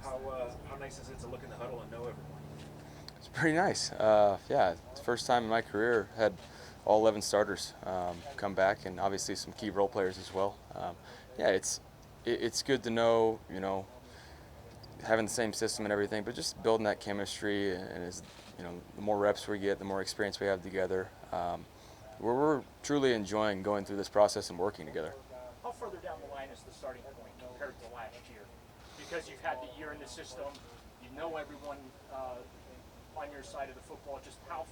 How nice is it to look in the huddle and know everyone? It's pretty nice. Yeah, it's the first time in my career had all 11 starters come back, and obviously some key role players as well. Yeah, it's good to know, having the same system and everything, but just building that chemistry, and as the more reps we get, the more experience we have together. We're truly enjoying going through this process and working together. How further down the line is the starting point compared to last year? Because you've had the year in the system, you know everyone on your side of the football. Just how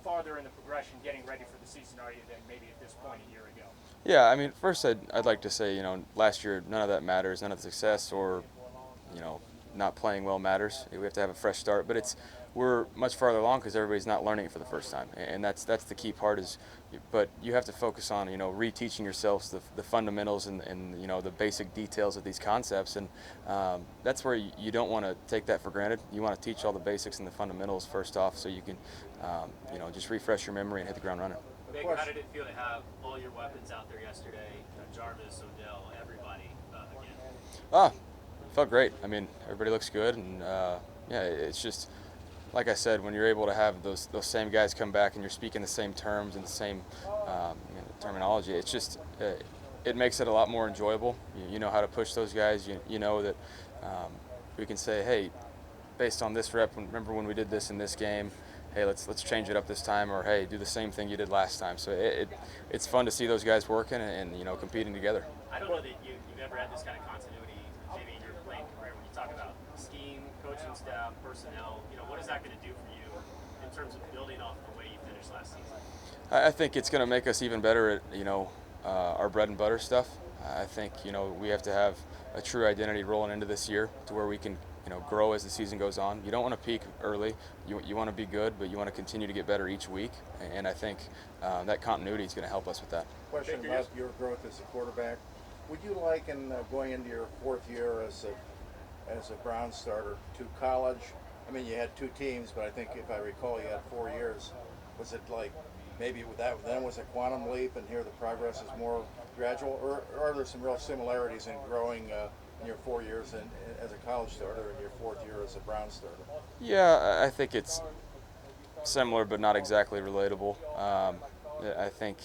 farther in the progression, getting ready for the season, are you than maybe at this point a year ago? Yeah, I mean, first I'd like to say, last year none of that matters, none of the success or you know, not playing well matters. We have to have a fresh start, but we're much farther along because everybody's not learning it for the first time, and that's the key part. But you have to focus on reteaching yourselves the fundamentals and the basic details of these concepts, and that's where you don't want to take that for granted. You want to teach all the basics and the fundamentals first off, so you can just refresh your memory and hit the ground running. Baker, how did it feel to have all your weapons out there yesterday? Jarvis, Odell, everybody again. Ah, felt great. I mean, everybody looks good, and yeah, it's just like I said, when you're able to have those same guys come back and you're speaking the same terms and the same terminology, it's just it makes it a lot more enjoyable. You know how to push those guys. You know that we can say, hey, based on this rep, remember when we did this in this game? Hey, let's change it up this time, or hey, do the same thing you did last time. So it's fun to see those guys working and competing together. I don't know that you've ever had this kind of continuity, maybe in your playing career, when you talk about scheme, coaching staff, personnel. What is that going to do for you in terms of building off the way you finished last season? I think it's going to make us even better at our bread and butter stuff. I think we have to have a true identity rolling into this year to where we can grow as the season goes on. You don't want to peak early. You want to be good, but you want to continue to get better each week. And I think that continuity is going to help us with that. Question about your growth as a quarterback. Would you liken going into your fourth year as a Brown starter to college? I mean, you had two teams, but I think if I recall, you had 4 years. Was it like maybe that then was a quantum leap, and here the progress is more gradual, or are there some real similarities in growing in your 4 years as a college starter and your fourth year as a Brown starter? Yeah, I think it's similar, but not exactly relatable. I think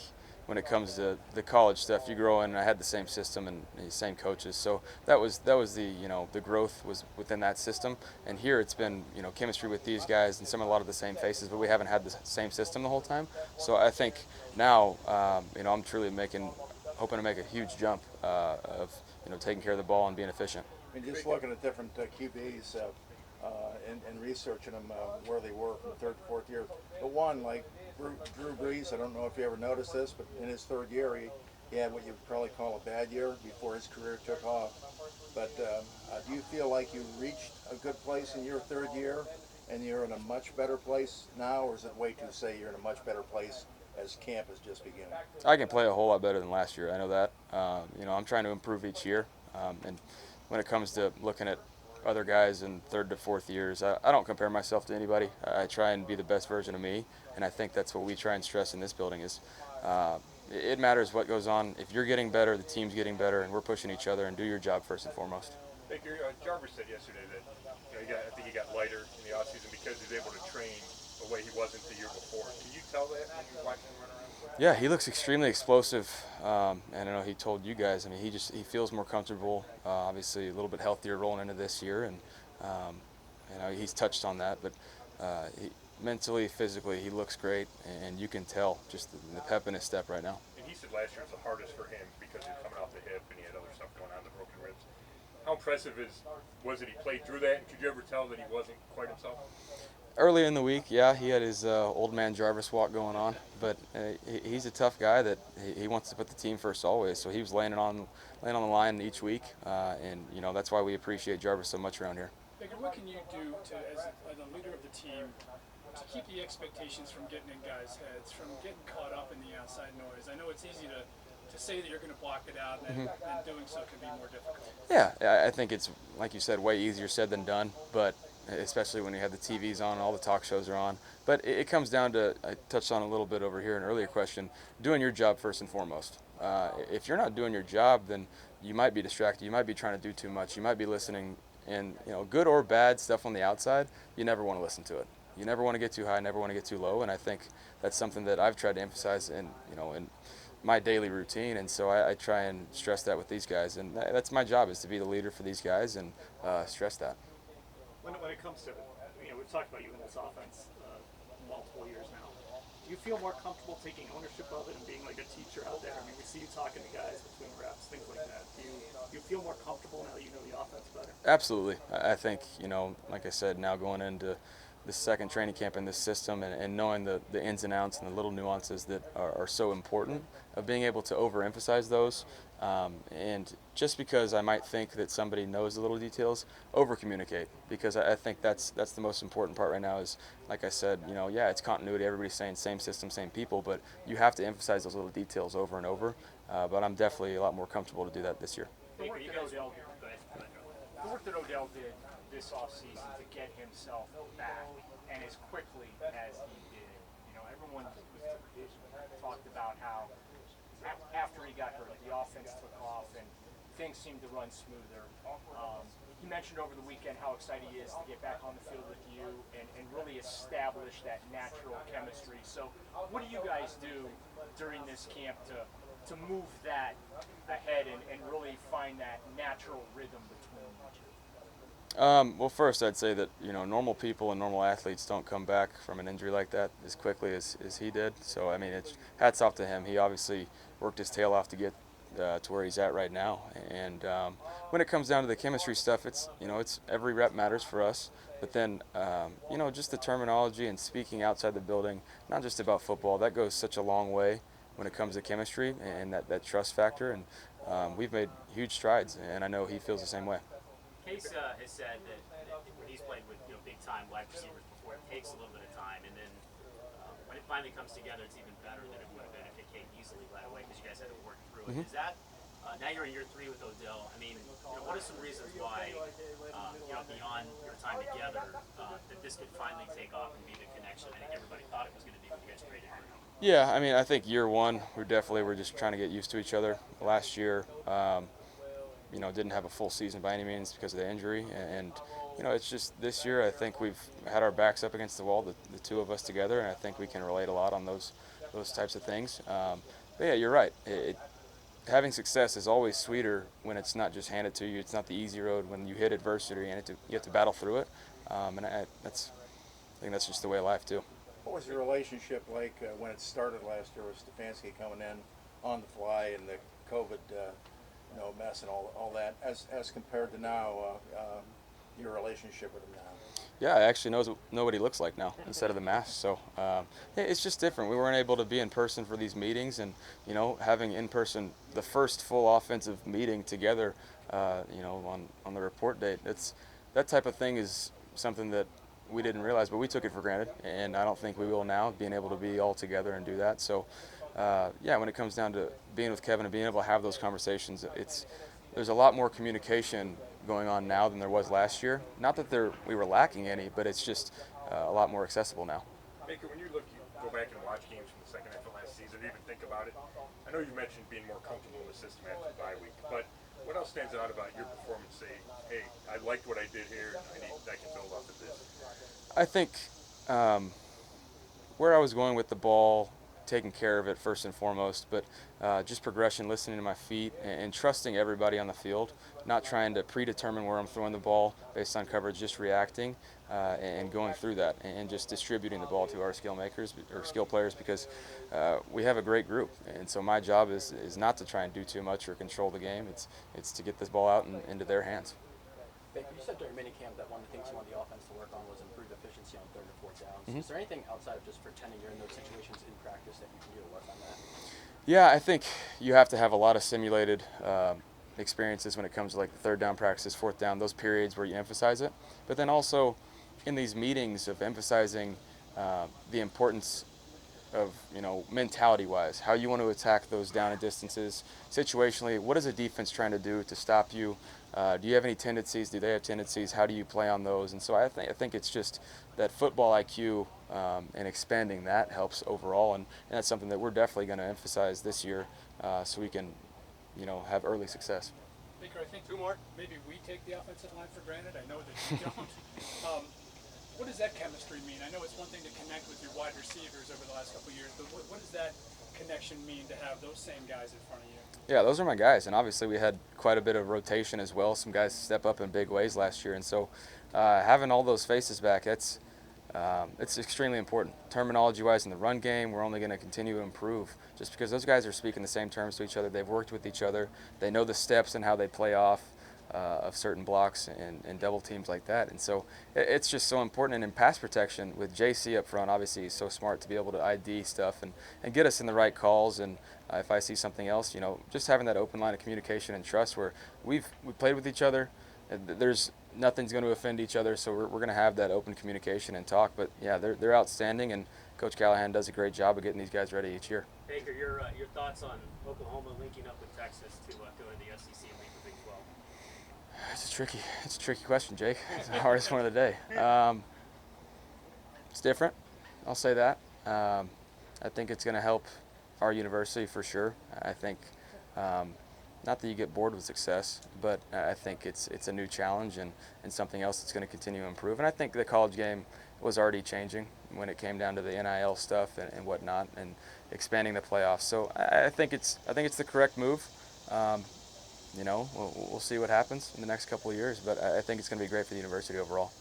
when it comes to the college stuff, you grow in. And I had the same system and the same coaches, so that was the growth was within that system. And here it's been chemistry with these guys and a lot of the same faces, but we haven't had the same system the whole time. So I think now I'm truly hoping to make a huge jump of taking care of the ball and being efficient. I mean, just looking at different QBs and researching them where they were from the third to fourth year. But one, like Drew Brees, I don't know if you ever noticed this, but in his third year, he had what you would probably call a bad year before his career took off. But do you feel like you reached a good place in your third year and you're in a much better place now, or is it way too say you're in a much better place as camp is just beginning? I can play a whole lot better than last year. I know that. I'm trying to improve each year, and when it comes to looking at other guys in third to fourth years, I don't compare myself to anybody. I try and be the best version of me, and I think that's what we try and stress in this building is it matters what goes on. If you're getting better, the team's getting better, and we're pushing each other, and do your job first and foremost. Baker, Jarvis said yesterday that I think he got lighter in the offseason because he's able to train the way he wasn't the year before. Can you tell that when you're watching him run around? Yeah, he looks extremely explosive, and I know he told you guys. I mean, he feels more comfortable. Obviously, a little bit healthier rolling into this year, and um, he's touched on that. But mentally, physically, he looks great, and you can tell just the pep in his step right now. And he said last year was the hardest for him because he was coming off the hip and he had other stuff going on, the broken ribs. How impressive was it he played through that? And could you ever tell that he wasn't quite himself? Early in the week, yeah, he had his old man Jarvis walk going on, but he's a tough guy that he wants to put the team first always. So he was laying on the line each week, and that's why we appreciate Jarvis so much around here. Baker, what can you do as a leader of the team to keep the expectations from getting in guys' heads, from getting caught up in the outside noise? I know it's easy to say that you're going to block it out, and doing so can be more difficult. Yeah, I think it's, like you said, way easier said than done, but especially when you have the TVs on, all the talk shows are on. But it comes down to, I touched on a little bit over here in an earlier question, doing your job first and foremost. If you're not doing your job, then you might be distracted. You might be trying to do too much. You might be listening And good or bad stuff on the outside, you never want to listen to it. You never want to get too high, never want to get too low. And I think that's something that I've tried to emphasize in my daily routine. And so I try and stress that with these guys. And that's my job, is to be the leader for these guys and stress that. When it comes to, we've talked about you in this offense multiple years now. Do you feel more comfortable taking ownership of it and being like a teacher out there? I mean, we see you talking to guys between reps, things like that. Do you feel more comfortable now that you know the offense better? Absolutely. I think, like I said, now going into the second training camp in this system and knowing the ins and outs and the little nuances that are so important, of being able to overemphasize those. And just because I might think that somebody knows the little details, over communicate, because I think that's the most important part right now is, like I said, yeah, it's continuity. Everybody's saying same system, same people, but you have to emphasize those little details over and over. But I'm definitely a lot more comfortable to do that this year. The work that Odell did this offseason to get himself back, and as quickly as he did, everyone talked about how after he got hurt, the offense took off and things seemed to run smoother. He mentioned over the weekend how excited he is to get back on the field with you and really establish that natural chemistry. So what do you guys do during this camp to move that ahead and really find that natural rhythm between each of you? Well, first I'd say that normal people and normal athletes don't come back from an injury like that as quickly as he did. So I mean, it's hats off to him. He obviously worked his tail off to get to where he's at right now. And when it comes down to the chemistry stuff, it's every rep matters for us. But then just the terminology and speaking outside the building, not just about football, that goes such a long way when it comes to chemistry and that trust factor. And we've made huge strides, and I know he feels the same way. Case has said that when he's played with big time wide receivers before, it takes a little bit of time, and then when it finally comes together, it's even better than it would have been if it came easily right away because you guys had to work through it. Is that now you're in year 3 with Odell? I mean, what are some reasons why beyond your time together that this could finally take off and be the connection? I think everybody thought it was going to be when you guys traded him. Yeah, I mean, I think year one we're just trying to get used to each other. Last year, didn't have a full season by any means because of the injury, and it's just this year I think we've had our backs up against the wall, the two of us together, and I think we can relate a lot on those types of things. But yeah, you're right. Having success is always sweeter when it's not just handed to you. It's not the easy road. When you hit adversity and you have to battle through it, and I think that's just the way of life too. What was your relationship like when it started last year with Stefanski coming in on the fly and the COVID mess and all that, as compared to now, your relationship with him now? Yeah, I actually know what he looks like now instead of the mask. So it's just different. We weren't able to be in person for these meetings, and having in person the first full offensive meeting together, on the report date. That type of thing is something that we didn't realize, but we took it for granted, and I don't think we will now, being able to be all together and do that. So when it comes down to being with Kevin and being able to have those conversations, there's a lot more communication going on now than there was last year. Not that we were lacking any, but it's just a lot more accessible now. Baker, when you go back and watch games from the second half of last season, or even think about it, I know you mentioned being more comfortable in the system after the bye week, but what else stands out about your performance? Say, hey, I liked what I did here, and I can build off of this. I think where I was going with the ball, taking care of it first and foremost, but just progression, listening to my feet, and trusting everybody on the field, not trying to predetermine where I'm throwing the ball based on coverage, just reacting and going through that and just distributing the ball to our skill players, because we have a great group, and so my job is not to try and do too much or control the game. It's to get this ball out and into their hands. Baker, you said during minicamp that one of the things you want the offense to work on was improve efficiency on 3rd and 4th downs. Is there anything outside of just pretending you're in those situations in practice that you can do to work on that? Yeah, I think you have to have a lot of simulated experiences when it comes to like the 3rd down practices, 4th down, those periods where you emphasize it. But then also in these meetings of emphasizing the importance of, mentality-wise, how you want to attack those down and distances. Situationally, what is a defense trying to do to stop you? Do you have any tendencies? Do they have tendencies? How do you play on those? And so I think it's just that football IQ and expanding that helps overall, and that's something that we're definitely going to emphasize this year so we can, have early success. Baker, I think Two more. maybe we take the offensive line for granted. I know that you don't. What does that chemistry mean? I know it's one thing to connect with your wide receivers over the last couple of years, but what does that connection mean to have those same guys in front of you? Yeah, those are my guys, and obviously we had quite a bit of rotation as well. Some guys step up in big ways last year, and so having all those faces back, it's extremely important. Terminology-wise in the run game, we're only going to continue to improve just because those guys are speaking the same terms to each other. They've worked with each other. They know the steps and how they play off of certain blocks and double teams like that. And so it's just so important. And in pass protection, with JC up front, obviously he's so smart to be able to ID stuff and get us in the right calls. And if I see something else, just having that open line of communication and trust where we played with each other. There's nothing's going to offend each other, so we're going to have that open communication and talk. But yeah, they're outstanding, and Coach Callahan does a great job of getting these guys ready each year. Baker, your thoughts on Oklahoma linking up with Texas to go to the SEC and lead the Big 12? It's a tricky question, Jake. It's the hardest one of the day. It's different, I'll say that. I think it's going to help our university for sure. I think not that you get bored with success, but I think it's a new challenge and something else that's going to continue to improve. And I think the college game was already changing when it came down to the NIL stuff and whatnot, and expanding the playoffs. So I think it's the correct move. We'll see what happens in the next couple of years, but I think it's going to be great for the university overall.